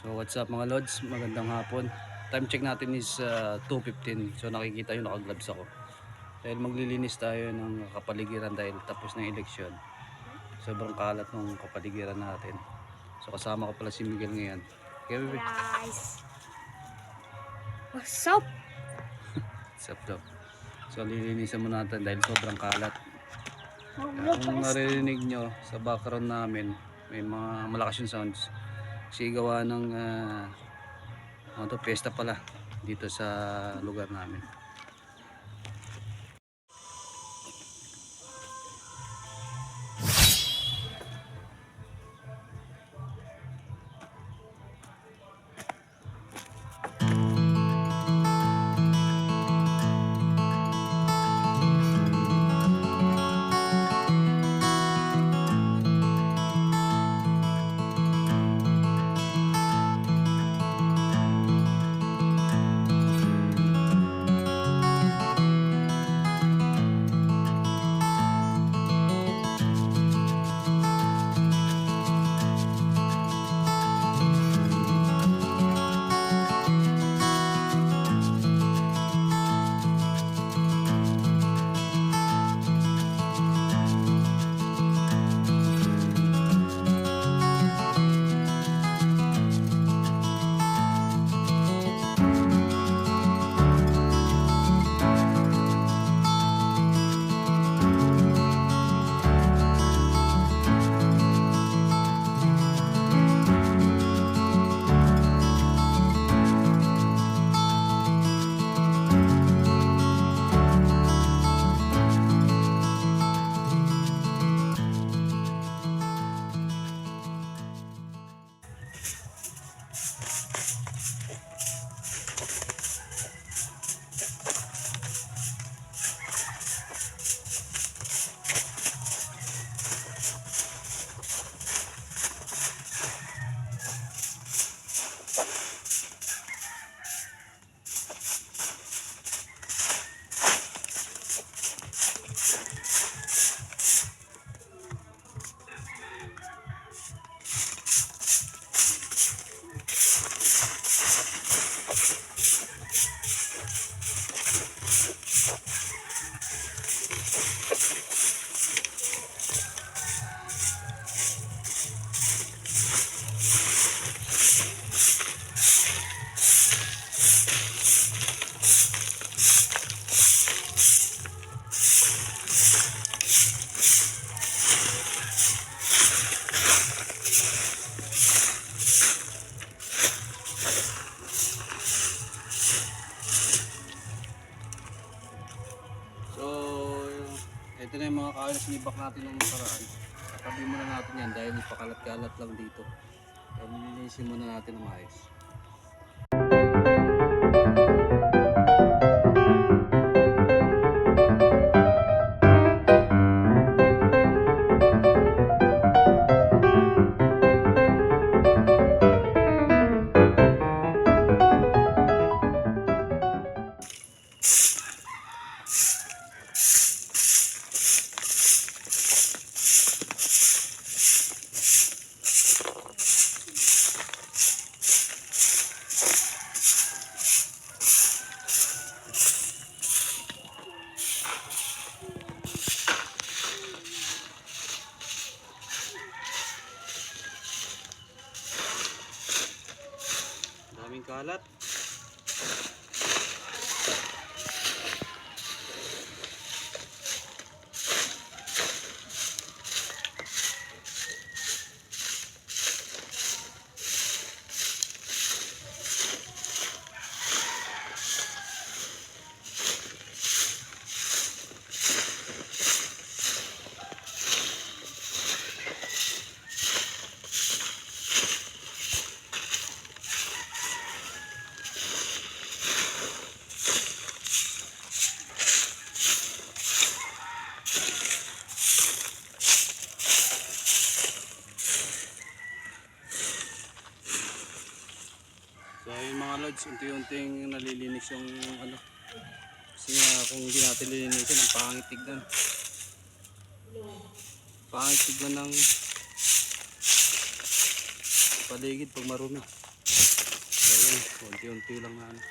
So what's up mga lods, magandang hapon. Time check natin is 2:15. So nakikita nyo naka-gloves ako. Dahil maglilinis tayo ng kapaligiran dahil tapos na yung eleksyon. Sobrang kalat ng kapaligiran natin. So kasama ko pala si Miguel ngayon. Okay, baby? Guys, what's up? What's up daw? So lilinisan mo natin dahil sobrang kalat. Kung naririnig nyo sa background namin, may mga malakas yung sounds. Kasi gawa ng ano to, pesta pala dito sa lugar namin. Ito na yung mga kalas-libak natin ng nakaraan. Tatabi muna natin yan dahil pakalat-kalat lang dito. Kaya nilinisin muna natin ng maayos. Daming kalat. So ayun mga lods, unti-unting nalilinis yung ano. Kasi nga kung hindi natin lilinisin, ang pangit tignan. Pangit tignan ng paligid pag marumi. Unti-unti lang na ano.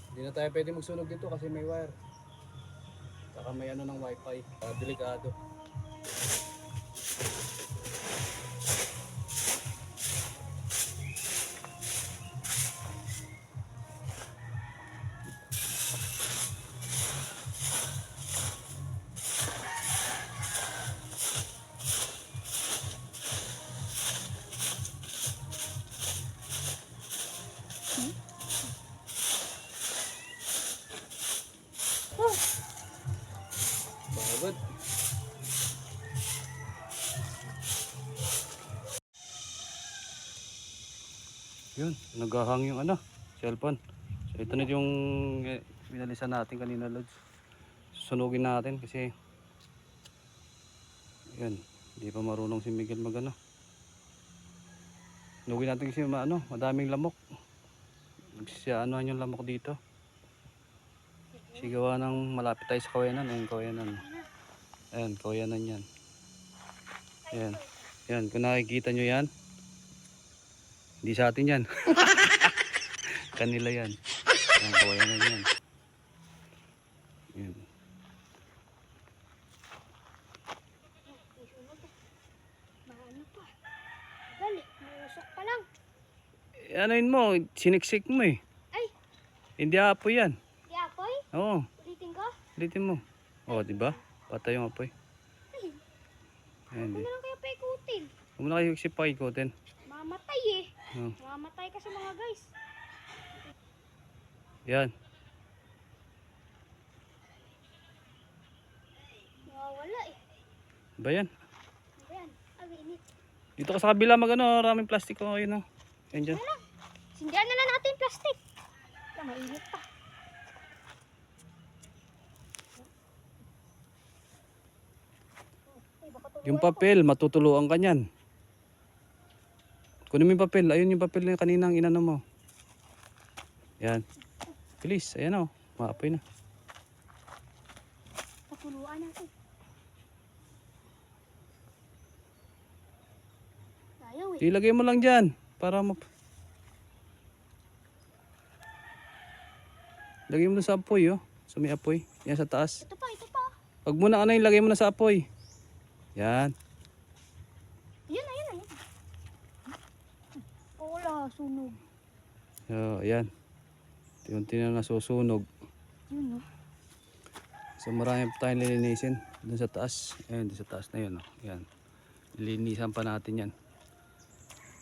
Hindi na tayo pwede magsunog dito kasi may wire. Saka may ano ng wifi. Delikado. Bagod. Yun, naghahang yung ano, cellphone. So ito na yung binalisan natin kanina, Lods. Sunugin natin kasi yun, hindi pa marunong si Miguel magano. Sunugin natin kasi madaming lamok. Nagsisiyanohan yung lamok dito. Sigawa ng malapit tayo sa kawayanan. Ayun, kawayanan. Ayan, kawayanan yan. Ayan. Ayan, kung nakikita nyo yan, hindi sa atin yan. Kanila yan. Ayan, kawayanan yan. Ayan. Maano pa? Dali, nusok pa lang. Anoin mo, siniksik mo eh. Ay, Hindi apoy yan. di apoy? Oo, Ulitin ko? ulitin mo. Oo, diba? Patay yung apoy. Ayan, Huwag mo na lang kayo paikutin. huwag mo na kayo si paikutin. Mamatay eh. Oh. Mamatay kasi mga guys. Yan. Nawawala eh. Ba yan? Ano yan? Init. Dito ka sa kabila magano, maraming plastic ko. Ayun o. Yan dyan. Ano lang? Sindihan na lang natin yung plastic. Wala, mainit pa. Ay, baka tuluyan Yung ko. papel, matutuluan ka niyan. Kunin mo yung papel. Ayun yung papel na kaninang inano mo. Yan. Bilis. Ayan o. Maapoy na. Patuluan natin. Ayaw eh. Ilagay mo lang dyan. Para mo... Lagay mo na sa apoy oh. Sa may apoy. Yan sa taas. Ito pa, ito pa. Pag muna ano yung lagay mo na sa apoy. Yan. Ayun, ayun, ayun. Wala, sunog. So, ayan. Unti na nasusunog. Yun oh. So marami pa tayong lilinisin. Doon sa taas. Ayan, doon sa taas na yun. Oh. Ayan. Lilinisan pa natin yan.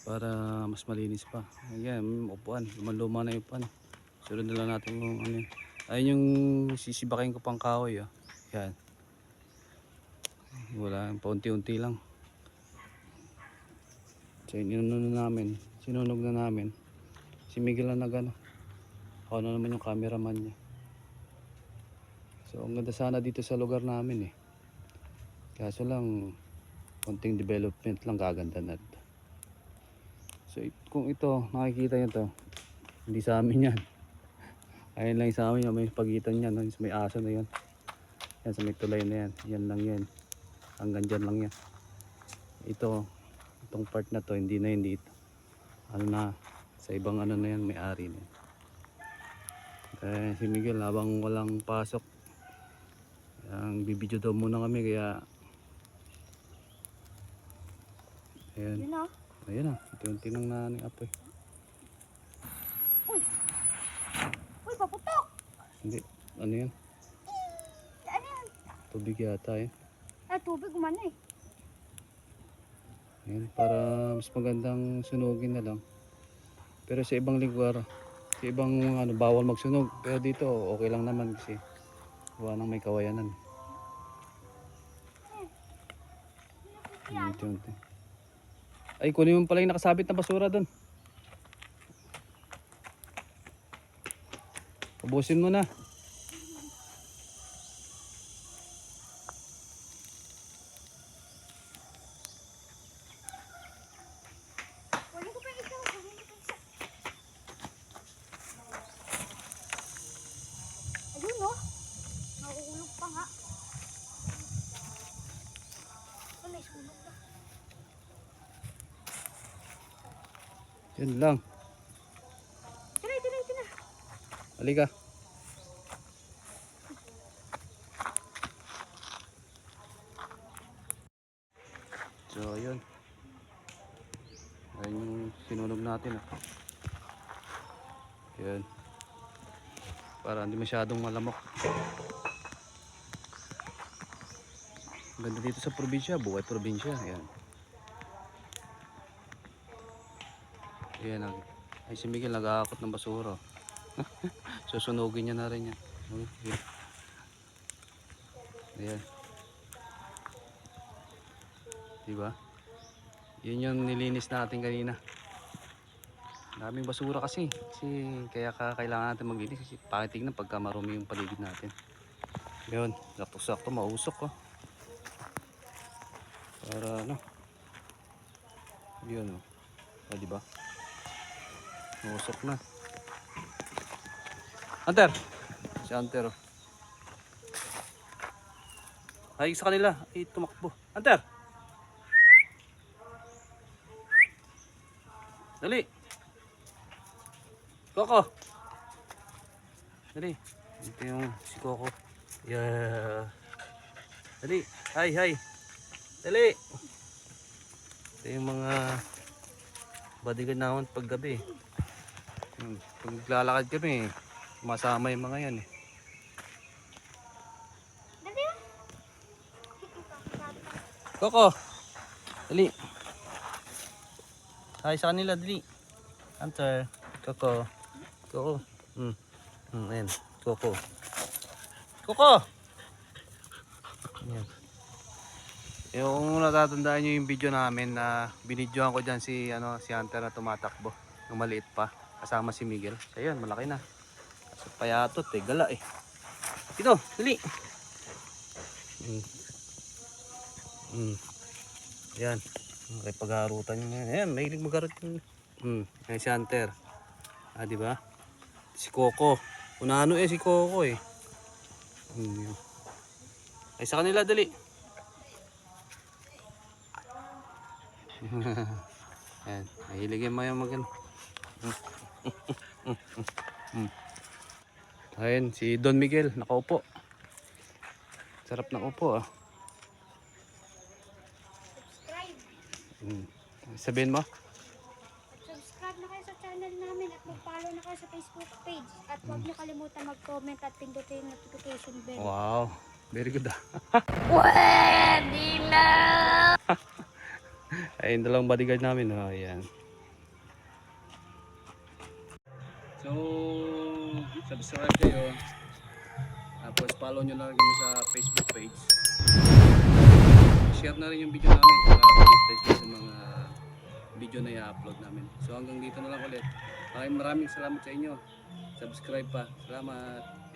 Para mas malinis pa. Ayan, upuan. Luma na yung upuan. Sunod na lang natin kung ano yun. Ayun yung sisibakin ko pang kahoy. Oh. Ayan. Wala, paunti-unti lang. So inuno na namin. Sinunog na namin. Si Miguel na nagano. Ako na naman yung cameraman niya. So ang ganda sana dito sa lugar namin eh. Kaso lang konting development lang gaganda na. So kung ito nakikita nyo to, hindi sa amin yan. Ayun lang sa amin, may pagitan yan, may aso na yan. Yan sa may tulay na yan, yan lang yan. Hanggang dyan lang yan. Itong part na to, hindi na yun dito. Ano na, sa ibang ano na yan, may ari na yan. Si Miguel habang walang pasok, ang bibidyo daw muna kami kaya ayan. Yun oh. Ayan na, unti-unti nang naning apoy. Uy! Uy, paputok! Hindi, ano yan? Ano yan? Tubig yata eh. Ay, tubig umano eh. Ayan, para mas magandang sunugin na lang. Pero sa ibang lugar, sa ibang ano, bawal magsunog. Pero dito okay lang naman kasi gawa ng may kawayanan. Unti-unti. Ay, kunin mo pala yung nakasabit na basura doon. Ubusin mo na. Kunin ko pa yung isa. Kunin ko pa yung isa. Ayun oh. Nakukulog pa nga. Ay, may sunog na. Yan lang. Ito na. Halika. So, ayun. Ayun yung sinunog natin. Yan. Para hindi masyadong malamok. Ganda dito sa probinsya. Buhay probinsya. Yan. Yan. Ay si Miguel nag-aakot ng basura. Susunugin niya na rin yan. Okay. Ayan. Diba? Yun yung nilinis natin kanina. Daming basura kasi. Kaya kailangan natin maglinis kasi pakitignan pagka marumi yung paligid natin. Yun. Sakto-sakto mausok oh. Para ano. Yun oh. O diba? Mausok na. Hunter! Si Hunter oh. Ay sa kanila. Ay tumakbo. Hunter! Dali! Coco! Dali. Ito yung si Coco. Yeah. Dali. Hi. Dali. Ito yung mga bodyguard naman paggabi. Pag naglalakad kami, masama yung mga yan eh. Dali oh. Coco! Dali. Hi sa kanila, dali. Hunter. Coco. Coco. Ayan. Coco. Coco! Ayan. Yung natatandaan nyo yung video namin na binidyohan ko dyan si, si Hunter na tumatakbo. Yung maliit pa. Kasama si Miguel. So yun, malaki na. Sa payatot eh, gala eh. Dito, dali. Ayan. Okay, pagharutan nyo. Ayan, mahilig magharot yun. Ayan si Hunter. Ah, di ba? Si Coco. Unano eh, si Coco eh. Ay, sa kanila, dali. Ayan, mahilig yung mga mag Ayan, si Don Miguel, nakaupo. Sarap na upo ah. Subscribe. Sabihin mo? Subscribe na kayo sa channel namin at mag-follow na kayo sa Facebook page. At huwag niyo kalimutan mag-comment at pindutin yung notification bell. Wow, very good ah. Pwede na! Ayun na lang bodyguard namin. Oh, ayan. So, subscribe kayo. Tapos follow nyo lang kami sa Facebook page. Share na rin yung video namin para updated kayo sa mga video na i-upload namin. So hanggang dito na lang ulit. Maraming salamat sa inyo. Subscribe pa. Salamat.